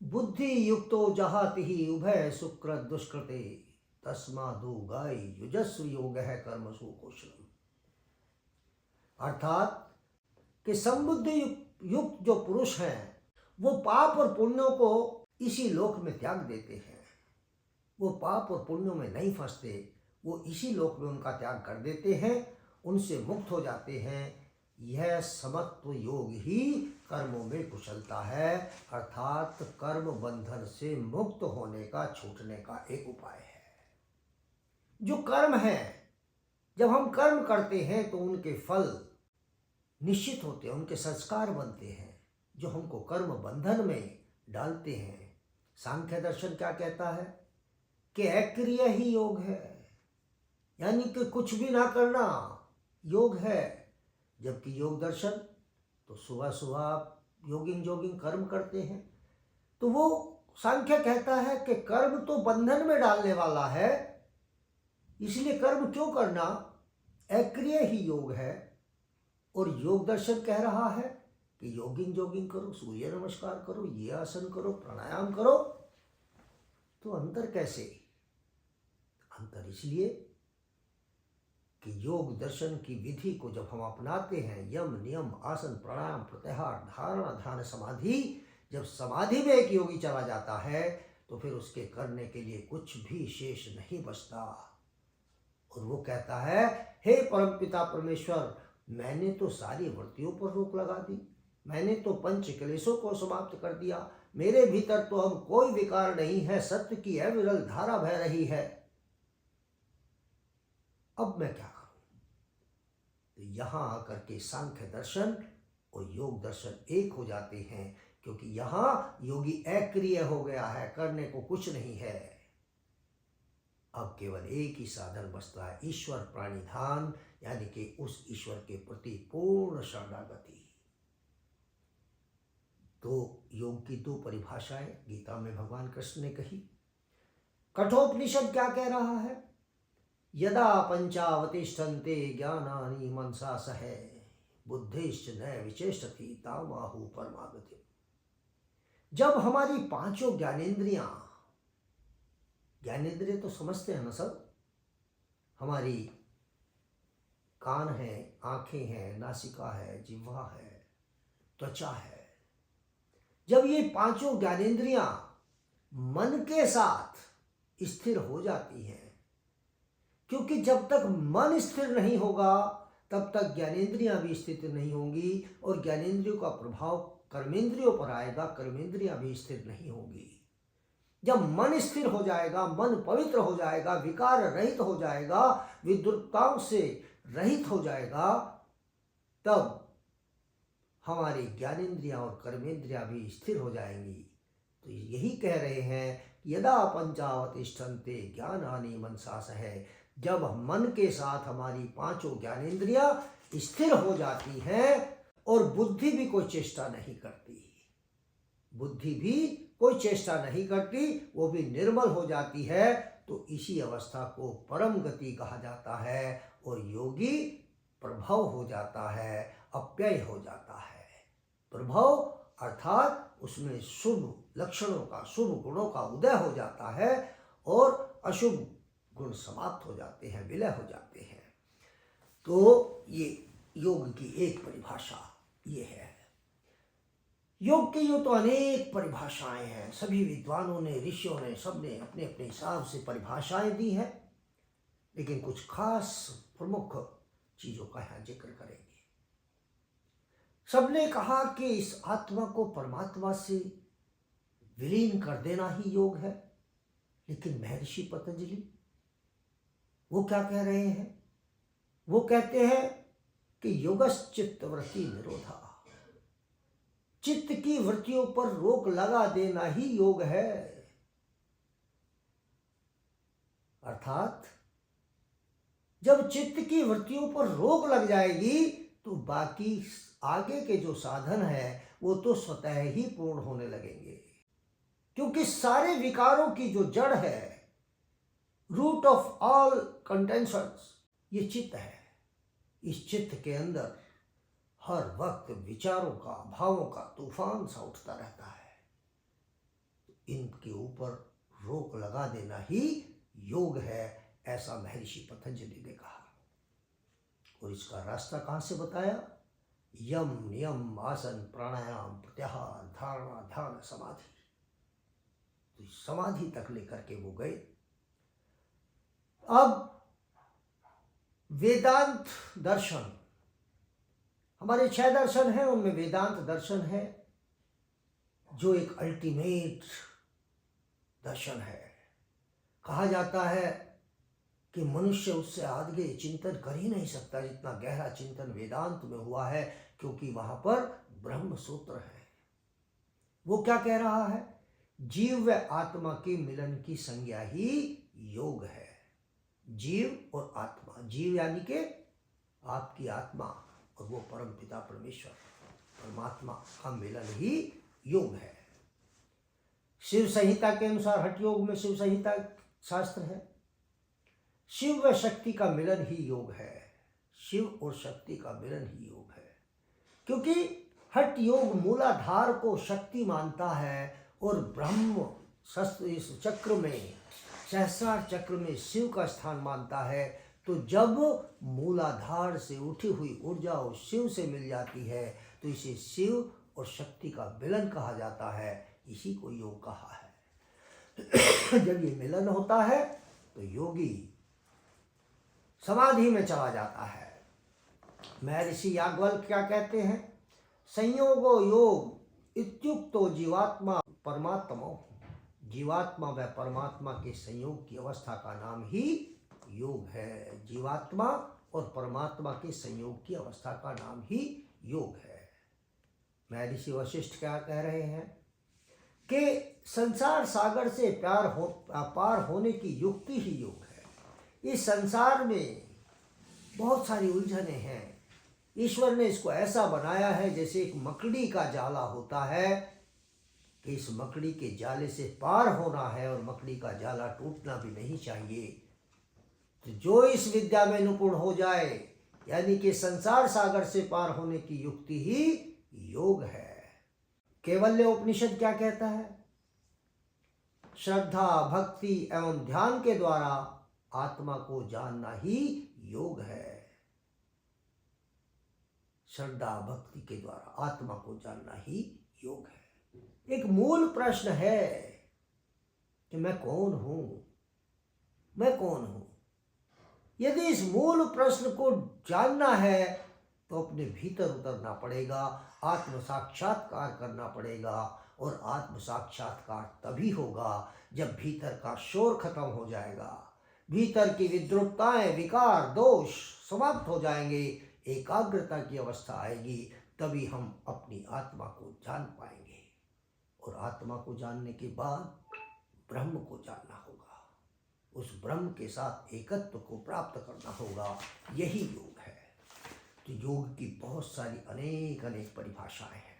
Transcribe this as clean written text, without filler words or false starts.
बुद्धि युक्तो जहाति ही उभय सुकृत दुष्कृते तस्मादो गाय युजस्व योग है कर्मसु कौशलम। अर्थात कि समबुद्धि युक्त जो पुरुष हैं वो पाप और पुण्यों को इसी लोक में त्याग देते हैं। वो पाप और पुण्यों में नहीं फंसते, वो इसी लोक में उनका त्याग कर देते हैं, उनसे मुक्त हो जाते हैं। यह समत्व योग ही कर्मों में कुशलता है, अर्थात कर्म बंधन से मुक्त होने का, छूटने का एक उपाय है। जो कर्म है, जब हम कर्म करते हैं तो उनके फल निश्चित होते हैं, उनके संस्कार बनते हैं जो हमको कर्म बंधन में डालते हैं। सांख्य दर्शन क्या कहता है कि अक्रिय ही योग है, यानी कि कुछ भी ना करना योग है। जबकि योग दर्शन तो सुबह सुबह आप जोगिंग कर्म करते हैं। तो वो सांख्य कहता है कि कर्म तो बंधन में डालने वाला है, इसलिए कर्म क्यों करना, अक्रिय ही योग है। और योग दर्शन कह रहा है कि जोगिंग करो, सूर्य नमस्कार करो, ये आसन करो, प्राणायाम करो। तो अंतर कैसे? अंतर इसलिए कि योग दर्शन की विधि को जब हम अपनाते हैं, यम नियम आसन प्राणायाम प्रत्याहार धारणा ध्यान समाधि, जब समाधि में एक योगी चला जाता है तो फिर उसके करने के लिए कुछ भी शेष नहीं बचता। और वो कहता है, हे परमपिता परमेश्वर, मैंने तो सारी वृत्तियों पर रोक लगा दी, मैंने तो पंच क्लेशों को समाप्त कर दिया, मेरे भीतर तो अब कोई विकार नहीं है, सत्य की अविरल धारा बह रही है, अब मैं क्या करूं? तो यहां आकर के सांख्य दर्शन और योग दर्शन एक हो जाते हैं, क्योंकि यहां योगी अक्रिय हो गया है, करने को कुछ नहीं है। अब केवल एक ही साधन बचता है, ईश्वर प्राणिधान, यानी कि उस ईश्वर के प्रति पूर्ण शरणागति। तो योग की दो परिभाषाएं गीता में भगवान कृष्ण ने कही। कठोपनिषद क्या कह रहा है? यदा पंचावतिष्ठन्ते ज्ञानानि मनसा सह बुद्धिश्च न विचेष्टति तामाहु परमागति। जब हमारी पांचों ज्ञानेंद्रियां तो समझते हैं ना सब, हमारी कान है, आंखें हैं, नासिका है, जिह्वा है, त्वचा है, जब ये पांचों ज्ञानेंद्रियां मन के साथ स्थिर हो जाती हैं, क्योंकि जब तक मन स्थिर नहीं होगा तब तक ज्ञानेंद्रियां भी स्थिर नहीं होंगी, और ज्ञानेंद्रियों का प्रभाव कर्मेंद्रियों पर आएगा, कर्मेंद्रियां भी स्थिर नहीं होंगी। जब मन स्थिर हो जाएगा, मन पवित्र हो जाएगा, विकार रहित हो जाएगा, विद्रुपताओं से रहित हो जाएगा, तब हमारी ज्ञानेंद्रियां और कर्मेंद्रियां भी स्थिर हो जाएंगी। तो यही कह रहे हैं, यदा पंचावतिष्ठन्ते ज्ञानानि मनसा सह, जब मन के साथ हमारी पांचों ज्ञानेंद्रियां स्थिर हो जाती हैं और बुद्धि भी कोई चेष्टा नहीं करती, बुद्धि भी कोई चेष्टा नहीं करती, वो भी निर्मल हो जाती है, तो इसी अवस्था को परम गति कहा जाता है। और योगी प्रभव हो जाता है, अप्यय हो जाता है। प्रभव अर्थात उसमें शुभ लक्षणों का, शुभ गुणों का उदय हो जाता है और अशुभ गुण समाप्त हो जाते हैं, विलय हो जाते हैं। तो ये योग की एक परिभाषा ये है। योग की यूं तो अनेक परिभाषाएं हैं, सभी विद्वानों ने, ऋषियों ने, सबने अपने अपने हिसाब से परिभाषाएं दी हैं, लेकिन कुछ खास प्रमुख चीजों का यहाँ जिक्र करेंगे। सबने कहा कि इस आत्मा को परमात्मा से विलीन कर देना ही योग है, लेकिन महर्षि पतंजलि वो क्या कह रहे हैं? वो कहते हैं कि योगश्चित्त वृत्ति निरोधा, चित्त की वृत्तियों पर रोक लगा देना ही योग है। अर्थात जब चित्त की वृत्तियों पर रोक लग जाएगी तो बाकी आगे के जो साधन है वो तो स्वतः ही पूर्ण होने लगेंगे, क्योंकि सारे विकारों की जो जड़ है, रूट ऑफ ऑल कंटेंशंस, ये चित्त है। इस चित्त के अंदर हर वक्त विचारों का, भावों का तूफान सा उठता रहता है। के ऊपर रोक लगा देना ही योग है, ऐसा महर्षि पतंजलि ने कहा। और इसका रास्ता कहाँ से बताया? यम नियम आसन प्राणायाम प्रत्याहार धारणा ध्यान समाधि। तो समाधि तक लेकर के वो गए। अब वेदांत दर्शन, हमारे 6 दर्शन हैं, उनमें वेदांत दर्शन है जो एक अल्टीमेट दर्शन है। कहा जाता है कि मनुष्य उससे आगे चिंतन कर ही नहीं सकता जितना गहरा चिंतन वेदांत में हुआ है, क्योंकि वहां पर ब्रह्म सूत्र है। वो क्या कह रहा है? जीव व आत्मा के मिलन की संज्ञा ही योग है। जीव और आत्मा, जीव यानी कि आपकी आत्मा और वो परम पिता परमेश्वर परमात्मा का मिलन ही योग है। शिव संहिता के अनुसार, हठ योग में शिव संहिता शास्त्र है, शिव व शक्ति का मिलन ही योग है। शिव और शक्ति का मिलन ही योग है, क्योंकि हठ योग मूलाधार को शक्ति मानता है और ब्रह्म इस चक्र में, सहस्रार चक्र में शिव का स्थान मानता है। तो जब मूलाधार से उठी हुई ऊर्जा उस शिव से मिल जाती है तो इसे शिव और शक्ति का मिलन कहा जाता है, इसी को योग कहा है। जब ये मिलन होता है तो योगी समाधि में चला जाता है। महर्षि याज्ञवल्क्य क्या कहते हैं? संयोगो योग इत्युक्तो जीवात्मा परमात्मा। जीवात्मा व परमात्मा के संयोग की अवस्था का नाम ही योग है। जीवात्मा और परमात्मा के संयोग की अवस्था का नाम ही योग है। महर्षि वशिष्ठ क्या कह रहे हैं कि संसार सागर से पार होने की युक्ति ही योग है। इस संसार में बहुत सारी उलझने हैं। ईश्वर ने इसको ऐसा बनाया है जैसे एक मकड़ी का जाला होता है कि इस मकड़ी के जाले से पार होना है और मकड़ी का जाला टूटना भी नहीं चाहिए। तो जो इस विद्या में निपुण हो जाए, यानी कि संसार सागर से पार होने की युक्ति ही योग है। कैवल्य उपनिषद क्या कहता है? श्रद्धा भक्ति एवं ध्यान के द्वारा आत्मा को जानना ही योग है। श्रद्धा भक्ति के द्वारा आत्मा को जानना ही योग है। एक मूल प्रश्न है कि मैं कौन हूं? मैं कौन हूं? यदि इस मूल प्रश्न को जानना है तो अपने भीतर उतरना पड़ेगा, आत्म साक्षात्कार करना पड़ेगा। और आत्म साक्षात्कार तभी होगा जब भीतर का शोर खत्म हो जाएगा, भीतर की विद्रुपताएं विकार दोष समाप्त हो जाएंगे, एकाग्रता की अवस्था आएगी, तभी हम अपनी आत्मा को जान पाएंगे। और आत्मा को जानने के बाद ब्रह्म को जानना होगा, उस ब्रह्म के साथ एकत्व को प्राप्त करना होगा। यही योग है। तो योग की बहुत सारी अनेक परिभाषाएं हैं।